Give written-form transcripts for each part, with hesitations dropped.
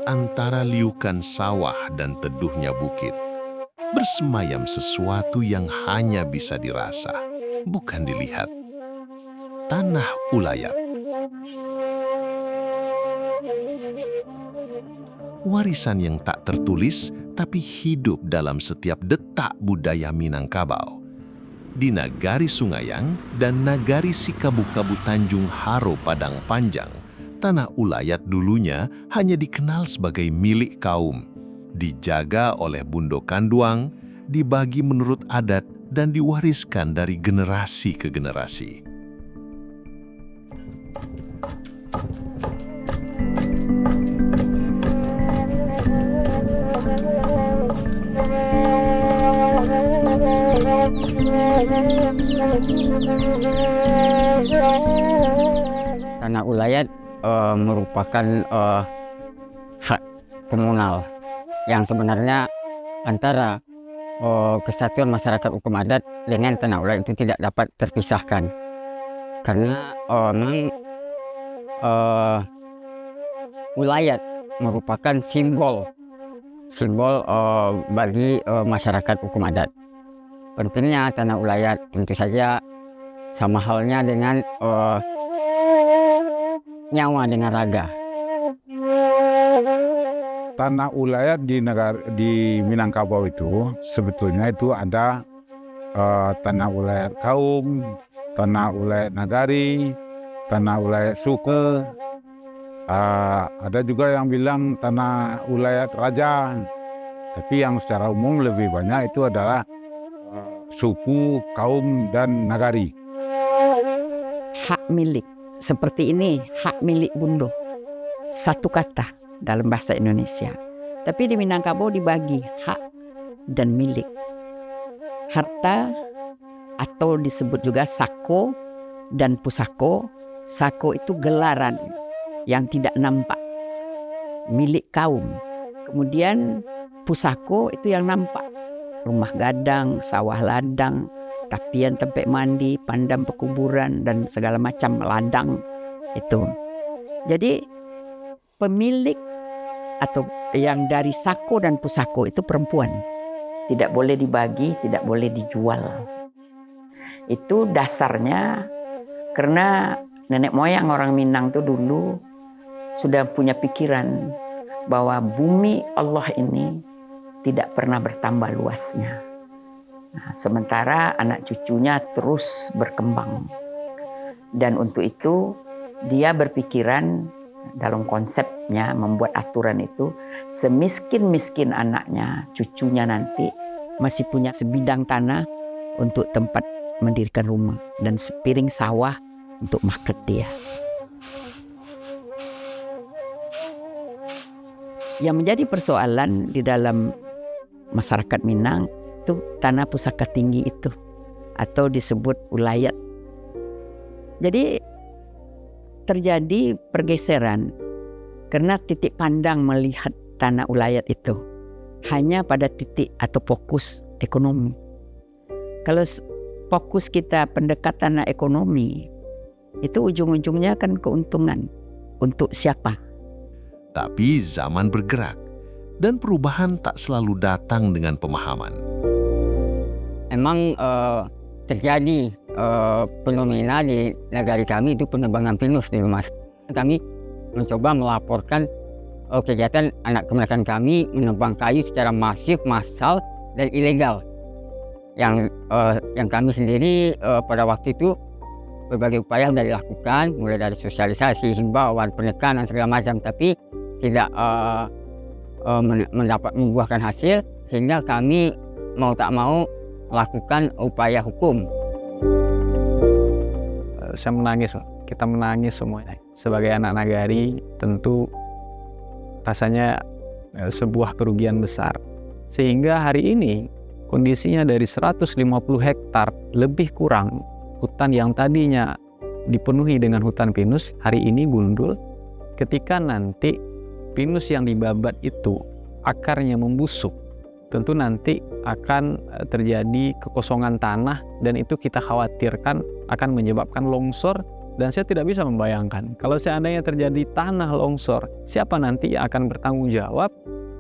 antara liukan sawah dan teduhnya bukit, bersemayam sesuatu yang hanya bisa dirasa, bukan dilihat. Tanah Ulayat. Warisan yang tak tertulis tapi hidup dalam setiap detak budaya Minangkabau. Di Nagari Sungayang dan Nagari Sikabu-Kabu Tanjung Haro Padang Panjang, Tanah Ulayat dulunya hanya dikenal sebagai milik kaum, dijaga oleh Bundo Kanduang, dibagi menurut adat dan diwariskan dari generasi ke generasi. Tanah Ulayat merupakan hak komunal yang sebenarnya antara kesatuan masyarakat hukum adat dengan Tanah Ulayat itu tidak dapat terpisahkan, karena memang Ulayat merupakan simbol bagi masyarakat hukum adat. Pentingnya Tanah Ulayat tentu saja sama halnya dengan nyawa dengan raga. Tanah Ulayat di Minangkabau itu sebetulnya itu ada Tanah Ulayat Kaum, Tanah Ulayat Nagari, Tanah Ulayat Suku, ada juga yang bilang Tanah Ulayat Raja. Tapi yang secara umum lebih banyak itu adalah suku, kaum, dan nagari. Hak milik seperti ini, hak milik Bundo, satu kata dalam bahasa Indonesia. Tapi di Minangkabau dibagi hak dan milik. Harta atau disebut juga sako dan pusako. Sako itu gelaran yang tidak nampak, milik kaum. Kemudian pusako itu yang nampak, rumah gadang, sawah ladang, tapian tempat mandi, pandam pekuburan, dan segala macam ladang itu. Jadi pemilik atau yang dari sako dan pusako itu perempuan. Tidak boleh dibagi, tidak boleh dijual. Itu dasarnya karena nenek moyang orang Minang itu dulu sudah punya pikiran bahwa bumi Allah ini tidak pernah bertambah luasnya. Nah, sementara anak cucunya terus berkembang. Dan untuk itu dia berpikiran dalam konsepnya membuat aturan itu, semiskin-miskin anaknya, cucunya nanti masih punya sebidang tanah untuk tempat mendirikan rumah dan sepiring sawah untuk market dia. Yang menjadi persoalan di dalam masyarakat Minang itu tanah pusaka tinggi itu atau disebut ulayat. Jadi terjadi pergeseran karena titik pandang melihat tanah ulayat itu hanya pada titik atau fokus ekonomi. Kalau fokus kita pendekatan ekonomi itu ujung-ujungnya kan keuntungan untuk siapa? Tapi zaman bergerak dan perubahan tak selalu datang dengan pemahaman. Emang terjadi fenomena di negara kami itu penebangan pinus dulu, Mas. Kami mencoba melaporkan kegiatan anak kemerdekaan kami menebang kayu secara masif, massal, dan ilegal. Yang kami sendiri pada waktu itu berbagai upaya sudah dilakukan, mulai dari sosialisasi, himbauan, penekanan segala macam, tapi tidak mendapat membuahkan hasil, sehingga kami mau tak mau melakukan upaya hukum. Saya menangis, kita menangis semua. Sebagai anak nagari tentu rasanya sebuah kerugian besar. Sehingga hari ini kondisinya dari 150 hektar lebih kurang hutan yang tadinya dipenuhi dengan hutan pinus, hari ini gundul. Ketika nanti pinus yang dibabat itu akarnya membusuk, tentu nanti akan terjadi kekosongan tanah dan itu kita khawatirkan akan menyebabkan longsor Dan saya tidak bisa membayangkan kalau seandainya terjadi tanah longsor, siapa nanti yang akan bertanggung jawab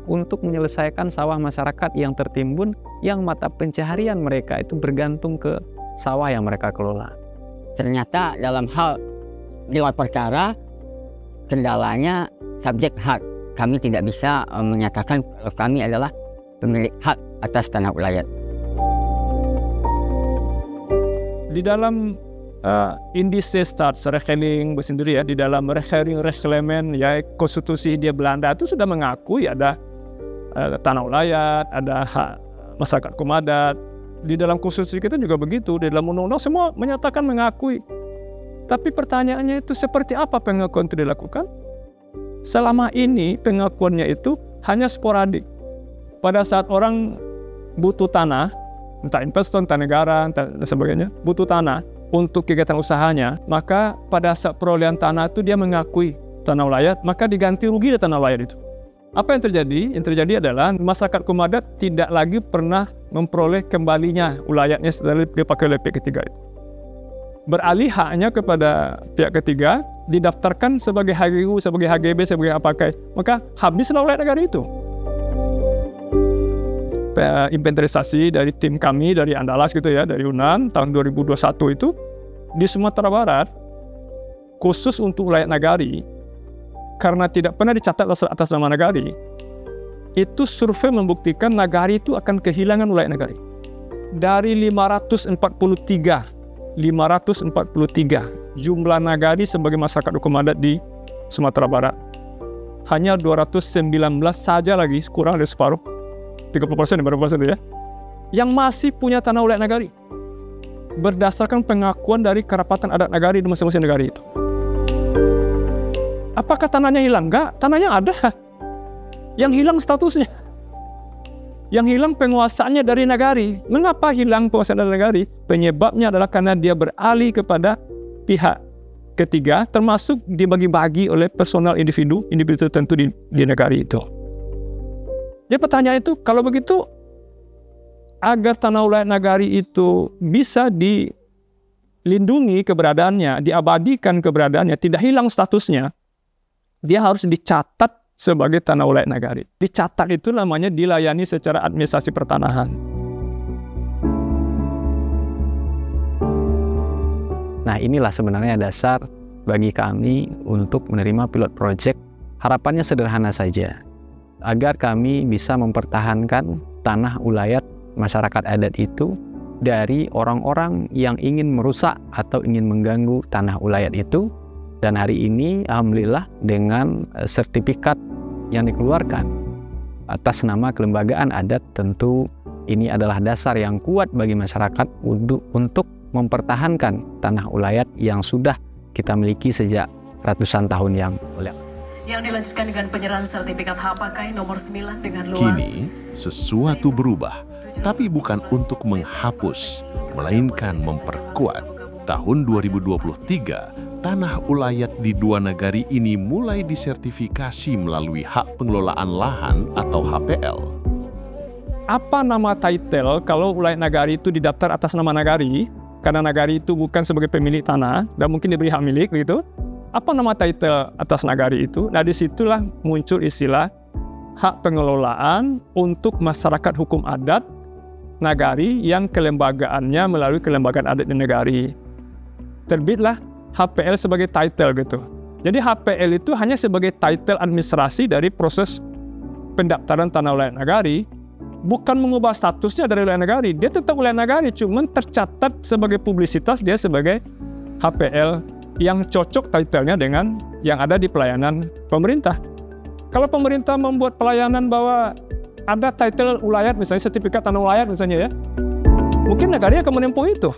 untuk menyelesaikan sawah masyarakat yang tertimbun, yang mata pencaharian mereka itu bergantung ke sawah yang mereka kelola. Ternyata dalam hal gelar perkara, kendalanya subjek hak. Kami tidak bisa menyatakan kalau kami adalah pemilik hak atas tanah ulayat. Di dalam indise staatsrechtelijke sendiri ya, di dalam regering ya konstitusi dia Belanda itu sudah mengakui ada tanah ulayat, ada hak masyarakat komadat. Di dalam konstitusi kita juga begitu, di dalam undang-undang semua menyatakan mengakui. Tapi pertanyaannya itu seperti apa pengakuan itu dilakukan? Selama ini pengakuannya itu hanya sporadik. Pada saat orang butuh tanah, entah investor, entah negara, entah dan sebagainya, butuh tanah untuk kegiatan usahanya, maka pada saat perolehan tanah itu dia mengakui tanah ulayat, maka diganti rugi dari tanah ulayat itu. Apa yang terjadi? Yang terjadi adalah masyarakat komadat tidak lagi pernah memperoleh kembalinya ulayatnya setelah dipakai oleh pihak ketiga itu. Beralih haknya kepada pihak ketiga, didaftarkan sebagai HGU, sebagai HGB, sebagai apakai, maka habislah ulayat negara itu. Inventarisasi dari tim kami, dari Andalas gitu ya, dari UNAN tahun 2021 itu, di Sumatera Barat, khusus untuk ulayat nagari, karena tidak pernah dicatat atas nama nagari, itu survei membuktikan nagari itu akan kehilangan ulayat nagari. Dari 543 jumlah nagari sebagai masyarakat hukum adat di Sumatera Barat, hanya 219 saja lagi, kurang dari separuh, 30% ya, yang masih punya tanah ulayat nagari berdasarkan pengakuan dari kerapatan adat nagari di masing-masing negara itu. Apakah tanahnya hilang? Enggak, tanahnya ada. Yang hilang statusnya, yang hilang penguasaannya dari nagari. Mengapa hilang penguasaan dari nagari? Penyebabnya adalah karena dia beralih kepada pihak ketiga, termasuk dibagi-bagi oleh personal individu tertentu di negari itu. Jadi pertanyaan itu, kalau begitu, agar tanah ulayat nagari itu bisa dilindungi keberadaannya, diabadikan keberadaannya, tidak hilang statusnya, dia harus dicatat sebagai tanah ulayat nagari. Dicatat itu namanya dilayani secara administrasi pertanahan. Nah, inilah sebenarnya dasar bagi kami untuk menerima pilot project. Harapannya sederhana saja, agar kami bisa mempertahankan tanah ulayat masyarakat adat itu dari orang-orang yang ingin merusak atau ingin mengganggu tanah ulayat itu. Dan hari ini alhamdulillah dengan sertifikat yang dikeluarkan atas nama kelembagaan adat, tentu ini adalah dasar yang kuat bagi masyarakat untuk mempertahankan tanah ulayat yang sudah kita miliki sejak ratusan tahun yang lalu. Yang dilanjutkan dengan penyerahan sertifikat hak pakai nomor 9 dengan luas. Kini, sesuatu berubah, tapi bukan untuk menghapus, melainkan memperkuat. Tahun 2023, tanah ulayat di dua nagari ini mulai disertifikasi melalui hak pengelolaan lahan atau HPL. Apa nama title kalau ulayat nagari itu didaftar atas nama nagari, karena nagari itu bukan sebagai pemilik tanah dan mungkin diberi hak milik gitu. Apa nama title atas nagari itu? Nah, disitulah muncul istilah hak pengelolaan untuk masyarakat hukum adat nagari yang kelembagaannya melalui kelembagaan adat di nagari. Terbitlah HPL sebagai title gitu. Jadi HPL itu hanya sebagai title administrasi dari proses pendaftaran tanah ulayat nagari, bukan mengubah statusnya dari ulayat nagari. Dia tetap ulayat nagari, cuman tercatat sebagai publisitas dia sebagai HPL yang cocok title-nya dengan yang ada di pelayanan pemerintah. Kalau pemerintah membuat pelayanan bahwa ada title ulayat, misalnya sertifikat tanah ulayat misalnya ya, mungkin negaranya akan menempuh itu.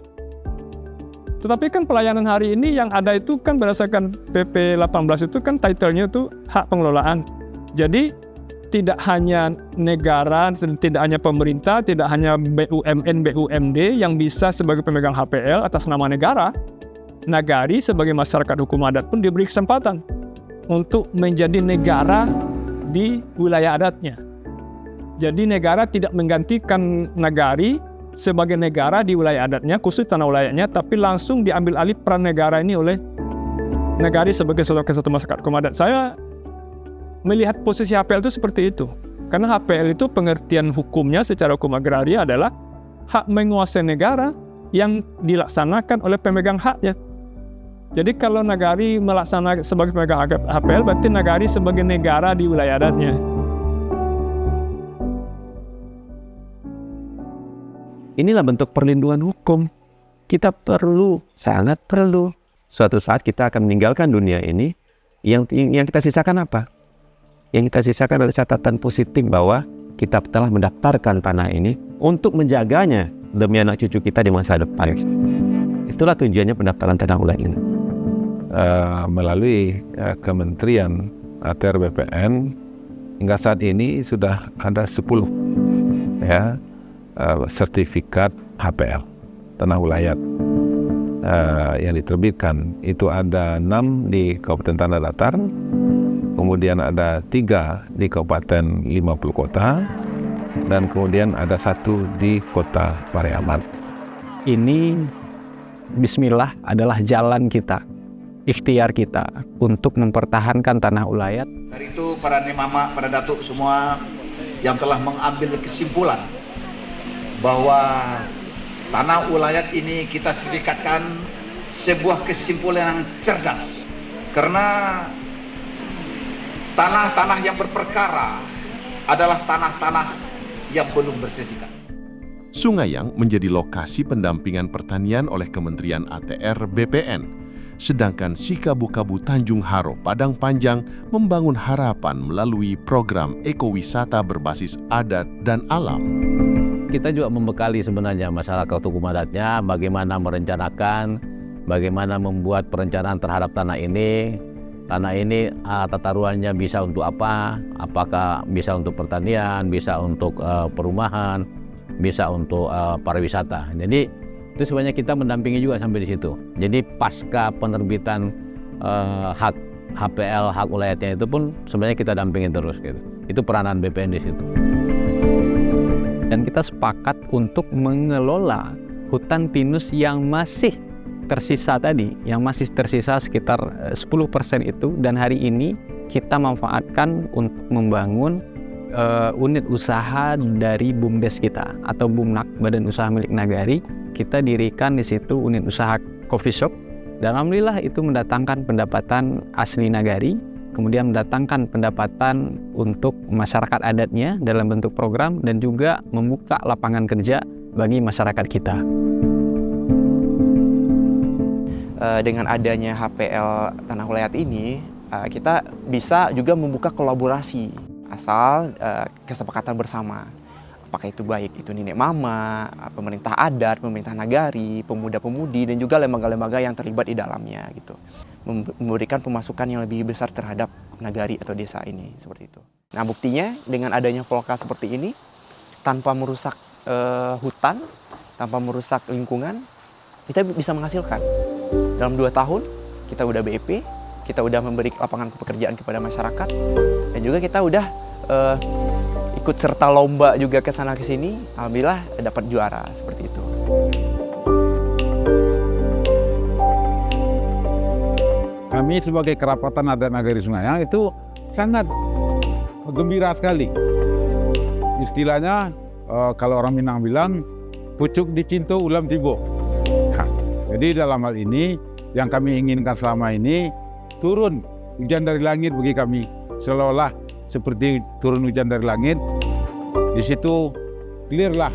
Tetapi kan pelayanan hari ini yang ada itu kan berdasarkan PP 18 itu kan title-nya itu hak pengelolaan. Jadi tidak hanya negara, tidak hanya pemerintah, tidak hanya BUMN, BUMD yang bisa sebagai pemegang HPL atas nama negara. Nagari sebagai masyarakat hukum adat pun diberi kesempatan untuk menjadi negara di wilayah adatnya. Jadi negara tidak menggantikan nagari sebagai negara di wilayah adatnya, khusus tanah ulayatnya, tapi langsung diambil alih peran negara ini oleh Nagari sebagai salah satu masyarakat kaum adat. Saya melihat posisi HPL itu seperti itu. Karena HPL itu pengertian hukumnya secara hukum agraria adalah hak menguasai negara yang dilaksanakan oleh pemegang haknya. Jadi kalau nagari melaksanakan sebagai pemegang HPL, berarti nagari sebagai negara di wilayah adatnya. Inilah bentuk perlindungan hukum. Kita perlu, sangat perlu. Suatu saat kita akan meninggalkan dunia ini, yang kita sisakan apa? Yang kita sisakan adalah catatan positif bahwa kita telah mendaftarkan tanah ini untuk menjaganya demi anak cucu kita di masa depan. Itulah tujuannya pendaftaran tanah ulayat ini. Melalui Kementerian ATR BPN hingga saat ini sudah ada 10 ya sertifikat HPL tanah ulayat yang diterbitkan. Itu ada 6 di Kabupaten Tanah Datar, kemudian ada 3 di Kabupaten 50 Kota, dan kemudian ada 1 di Kota Pariaman. Ini bismillah adalah jalan kita, ikhtiar kita untuk mempertahankan tanah ulayat. Dari itu para nimama, para datuk semua yang telah mengambil kesimpulan bahwa tanah ulayat ini kita sertifikatkan sebuah kesimpulan yang cerdas. Karena tanah-tanah yang berperkara adalah tanah-tanah yang belum bersertifikat. Sungayang menjadi lokasi pendampingan pertanian oleh Kementerian ATR BPN. Sedangkan Sikabu-Kabu Tanjung Haro Padang Panjang membangun harapan melalui program ekowisata berbasis adat dan alam. Kita juga membekali sebenarnya masyarakat hukum adatnya bagaimana merencanakan, bagaimana membuat perencanaan terhadap tanah ini. Tanah ini tata ruangnya bisa untuk apa? Apakah bisa untuk pertanian, bisa untuk perumahan, bisa untuk pariwisata. Jadi itu sebenarnya kita mendampingi juga sampai di situ. Jadi pasca penerbitan hak HPL, hak ulayatnya itu pun sebenarnya kita dampingin terus gitu. Itu peranan BPN di situ. Dan kita sepakat untuk mengelola hutan pinus yang masih tersisa tadi, yang masih tersisa sekitar 10% itu, dan hari ini kita manfaatkan untuk membangun unit usaha dari BUMDes kita atau BUMNAK, Badan Usaha Milik Nagari. Kita dirikan di situ unit usaha coffee shop, dan alhamdulillah itu mendatangkan pendapatan asli Nagari, kemudian mendatangkan pendapatan untuk masyarakat adatnya dalam bentuk program, dan juga membuka lapangan kerja bagi masyarakat kita. Dengan adanya HPL Tanah Ulayat ini, kita bisa juga membuka kolaborasi asal kesepakatan bersama. Apakah itu baik itu nenek mama, pemerintah adat, pemerintah nagari, pemuda-pemudi, dan juga lembaga-lembaga yang terlibat di dalamnya gitu. Memberikan pemasukan yang lebih besar terhadap nagari atau desa ini, seperti itu. Nah, buktinya dengan adanya Volka seperti ini, tanpa merusak hutan, tanpa merusak lingkungan, kita bisa menghasilkan. Dalam 2 tahun kita udah BEP, kita udah memberi lapangan pekerjaan kepada masyarakat, dan juga kita udah ikut serta lomba juga ke sana ke sini, alhamdulillah dapat juara seperti itu. Kami sebagai kerapatan adat Nagari Sungayang itu sangat gembira sekali. Istilahnya kalau orang Minang bilang pucuk dicinto ulam tibo. Jadi dalam hal ini yang kami inginkan selama ini turun hujan dari langit bagi kami, seolah-olah seperti turun hujan dari langit. Di situ clear lah,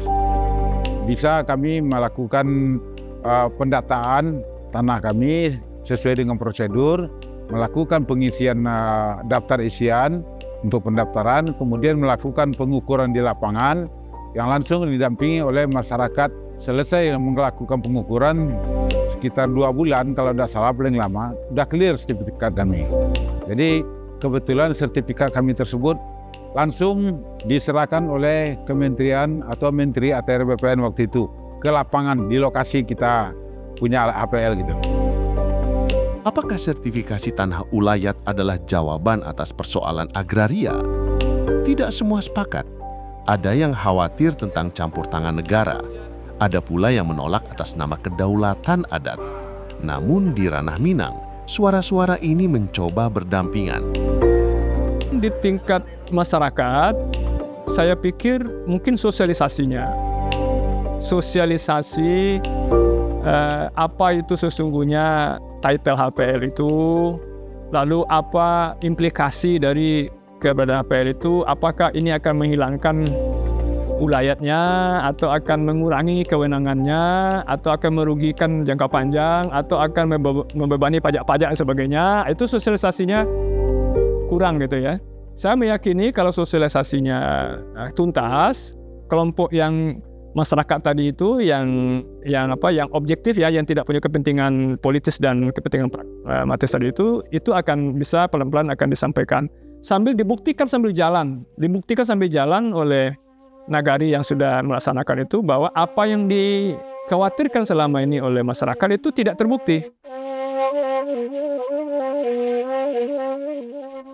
bisa kami melakukan pendataan tanah kami sesuai dengan prosedur, melakukan pengisian daftar isian untuk pendaftaran, kemudian melakukan pengukuran di lapangan yang langsung didampingi oleh masyarakat. Selesai melakukan pengukuran sekitar 2 bulan, kalau tidak salah paling lama, sudah clear sertifikat kami. Jadi kebetulan sertifikat kami tersebut langsung diserahkan oleh Kementerian atau Menteri ATR BPN waktu itu ke lapangan di lokasi kita punya HPL gitu. Apakah sertifikasi tanah ulayat adalah jawaban atas persoalan agraria? Tidak semua sepakat. Ada yang khawatir tentang campur tangan negara. Ada pula yang menolak atas nama kedaulatan adat. Namun di ranah Minang, suara-suara ini mencoba berdampingan. Di tingkat masyarakat, saya pikir mungkin sosialisasinya. Sosialisasi apa itu sesungguhnya title HPL itu, lalu apa implikasi dari keberadaan HPL itu, apakah ini akan menghilangkan ulayatnya, atau akan mengurangi kewenangannya, atau akan merugikan jangka panjang, atau akan membebani pajak-pajak dan sebagainya. Itu sosialisasinya kurang gitu ya. Saya meyakini kalau sosialisasinya tuntas, kelompok yang masyarakat tadi itu yang objektif ya, yang tidak punya kepentingan politis dan kepentingan pragmatis tadi itu akan bisa pelan-pelan akan disampaikan sambil dibuktikan sambil jalan oleh nagari yang sudah melaksanakan itu, bahwa apa yang dikhawatirkan selama ini oleh masyarakat itu tidak terbukti.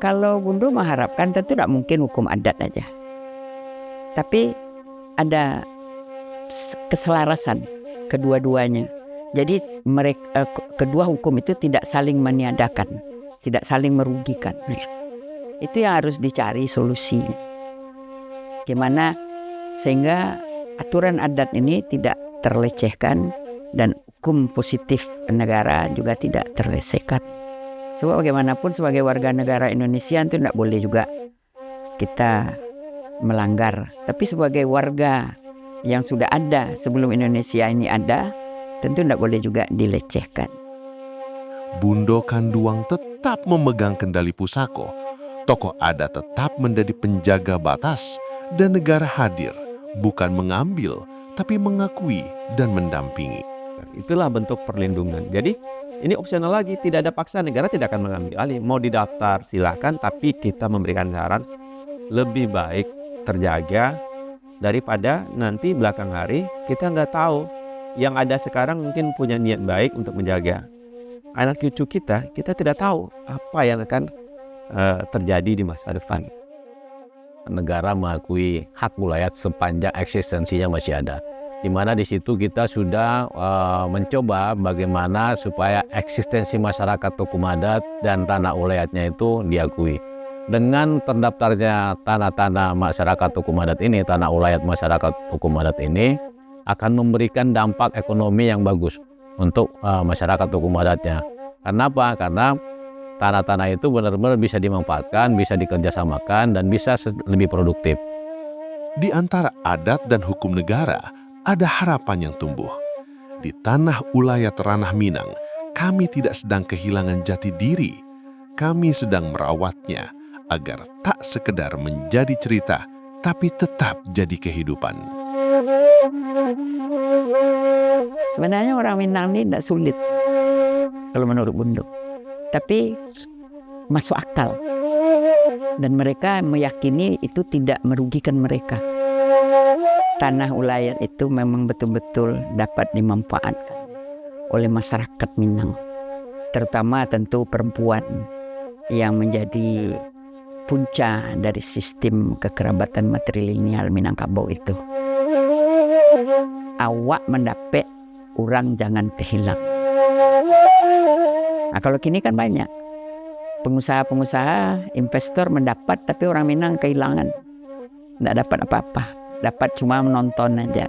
Kalau Bundo mengharapkan tentu tidak mungkin hukum adat aja. Tapi ada keselarasan kedua-duanya. Jadi kedua hukum itu tidak saling meniadakan, tidak saling merugikan. Itu yang harus dicari solusinya. Gimana sehingga aturan adat ini tidak terlecehkan dan hukum positif negara juga tidak terlecehkan. Sebab bagaimanapun sebagai warga negara Indonesia itu tidak boleh juga kita melanggar. Tapi sebagai warga yang sudah ada sebelum Indonesia ini ada, tentu tidak boleh juga dilecehkan. Bundo Kanduang tetap memegang kendali pusako. Tokoh adat tetap menjadi penjaga batas dan negara hadir, bukan mengambil, tapi mengakui dan mendampingi. Itulah bentuk perlindungan. Jadi ini opsional lagi, tidak ada paksa, negara tidak akan mengambil alih. Mau didaftar silakan, tapi kita memberikan saran lebih baik terjaga daripada nanti belakang hari kita nggak tahu. Yang ada sekarang mungkin punya niat baik untuk menjaga. Anak cucu kita tidak tahu apa yang akan terjadi di masa depan. Negara mengakui hak wilayah sepanjang eksistensinya masih ada. Di mana di situ kita sudah mencoba bagaimana supaya eksistensi masyarakat hukum adat dan tanah ulayatnya itu diakui. Dengan terdaftarnya tanah-tanah masyarakat hukum adat ini, tanah ulayat masyarakat hukum adat ini akan memberikan dampak ekonomi yang bagus untuk masyarakat hukum adatnya. Kenapa? Karena tanah-tanah itu benar-benar bisa dimanfaatkan, bisa dikerjasamakan, dan bisa lebih produktif. Di antara adat dan hukum negara, ada harapan yang tumbuh. Di tanah ulayat ranah Minang, kami tidak sedang kehilangan jati diri. Kami sedang merawatnya agar tak sekedar menjadi cerita, tapi tetap jadi kehidupan. Sebenarnya orang Minang ini tidak sulit, kalau menurut Bundo. Tapi masuk akal. Dan mereka meyakini itu tidak merugikan mereka. Tanah ulayat itu memang betul-betul dapat dimanfaatkan oleh masyarakat Minang. Terutama tentu perempuan yang menjadi punca dari sistem kekerabatan matrilineal Minangkabau itu. Awak mendapat, orang jangan kehilang. Nah, kalau kini kan banyak pengusaha-pengusaha, investor mendapat tapi orang Minang kehilangan. Tidak dapat apa-apa, dapat cuma menonton aja.